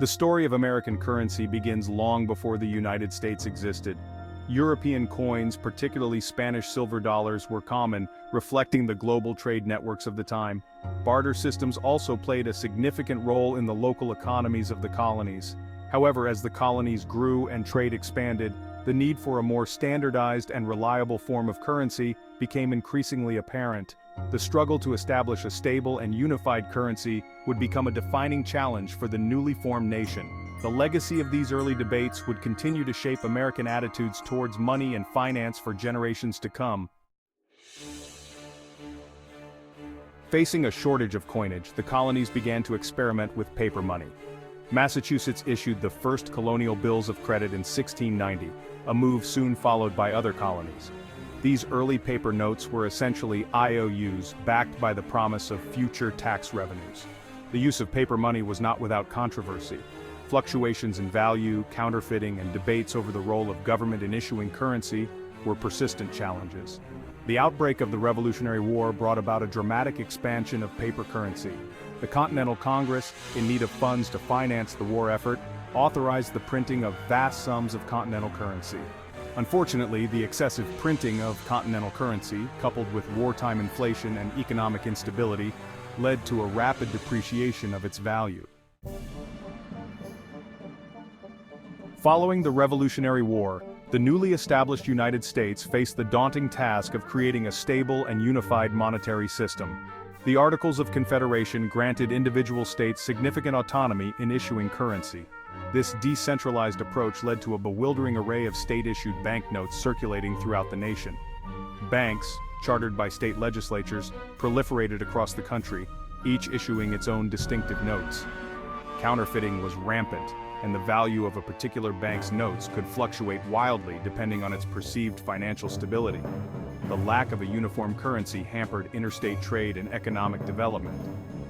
The story of American currency begins long before the United States existed. European coins, particularly Spanish silver dollars, were common, reflecting the global trade networks of the time. Barter systems also played a significant role in the local economies of the colonies. However, as the colonies grew and trade expanded, the need for a more standardized and reliable form of currency became increasingly apparent. The struggle to establish a stable and unified currency would become a defining challenge for the newly formed nation. The legacy of these early debates would continue to shape American attitudes towards money and finance for generations to come. Facing a shortage of coinage, the colonies began to experiment with paper money. Massachusetts issued the first colonial bills of credit in 1690, a move soon followed by other colonies. These early paper notes were essentially IOUs backed by the promise of future tax revenues. The use of paper money was not without controversy. Fluctuations in value, counterfeiting, and debates over the role of government in issuing currency were persistent challenges. The outbreak of the Revolutionary War brought about a dramatic expansion of paper currency. The Continental Congress, in need of funds to finance the war effort, authorized the printing of vast sums of continental currency. Unfortunately, the excessive printing of continental currency, coupled with wartime inflation and economic instability, led to a rapid depreciation of its value. Following the Revolutionary War, the newly established United States faced the daunting task of creating a stable and unified monetary system. The Articles of Confederation granted individual states significant autonomy in issuing currency. This decentralized approach led to a bewildering array of state-issued banknotes circulating throughout the nation. Banks, chartered by state legislatures, proliferated across the country, each issuing its own distinctive notes. Counterfeiting was rampant, and the value of a particular bank's notes could fluctuate wildly depending on its perceived financial stability. The lack of a uniform currency hampered interstate trade and economic development.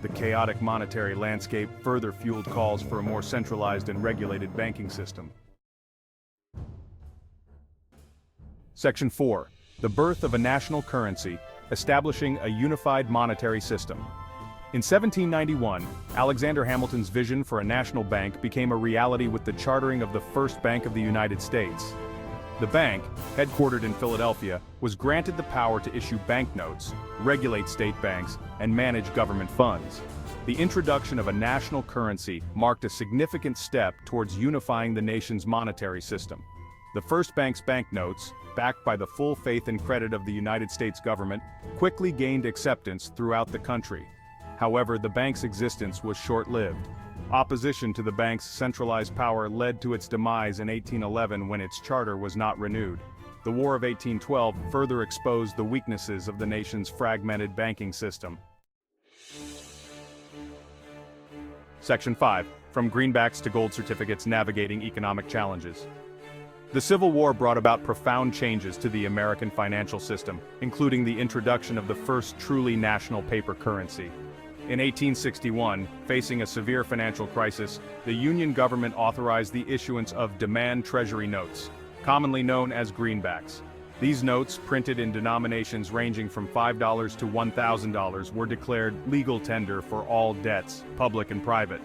The chaotic monetary landscape further fueled calls for a more centralized and regulated banking system. Section 4. The birth of a national currency, establishing a unified monetary system. In 1791, Alexander Hamilton's vision for a national bank became a reality with the chartering of the first Bank of the United States. The bank, headquartered in Philadelphia, was granted the power to issue banknotes, regulate state banks, and manage government funds. The introduction of a national currency marked a significant step towards unifying the nation's monetary system. The first bank's banknotes, backed by the full faith and credit of the United States government, quickly gained acceptance throughout the country. However, the bank's existence was short-lived. Opposition to the bank's centralized power led to its demise in 1811 when its charter was not renewed. The War of 1812 further exposed the weaknesses of the nation's fragmented banking system. Section 5. From greenbacks to gold certificates, navigating economic challenges. The Civil War brought about profound changes to the American financial system, including the introduction of the first truly national paper currency. In 1861, facing a severe financial crisis, the Union government authorized the issuance of demand treasury notes, commonly known as greenbacks. These notes, printed in denominations ranging from $5 to $1,000, were declared legal tender for all debts, public and private.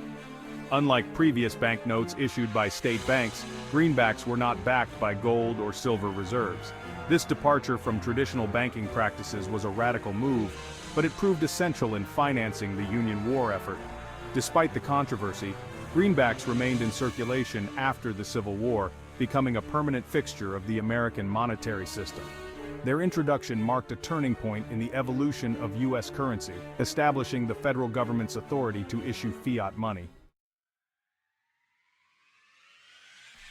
Unlike previous banknotes issued by state banks, greenbacks were not backed by gold or silver reserves. This departure from traditional banking practices was a radical move, but it proved essential in financing the Union war effort. Despite the controversy, greenbacks remained in circulation after the Civil War, becoming a permanent fixture of the American monetary system. Their introduction marked a turning point in the evolution of U.S. currency, establishing the federal government's authority to issue fiat money.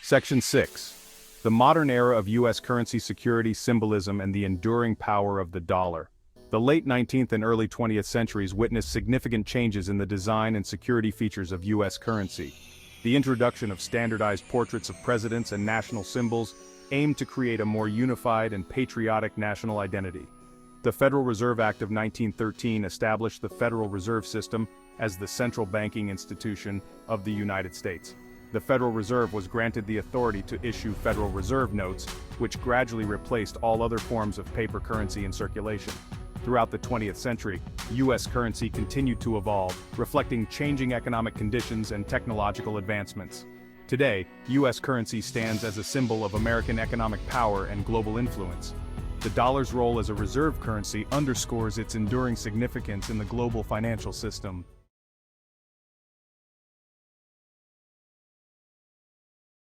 Section 6. The modern era of U.S. currency security, symbolism, and the enduring power of the dollar. The late 19th and early 20th centuries witnessed significant changes in the design and security features of U.S. currency. The introduction of standardized portraits of presidents and national symbols aimed to create a more unified and patriotic national identity. The Federal Reserve Act of 1913 established the Federal Reserve System as the central banking institution of the United States. The Federal Reserve was granted the authority to issue Federal Reserve notes, which gradually replaced all other forms of paper currency in circulation. Throughout the 20th century, U.S. currency continued to evolve, reflecting changing economic conditions and technological advancements. Today, U.S. currency stands as a symbol of American economic power and global influence. The dollar's role as a reserve currency underscores its enduring significance in the global financial system.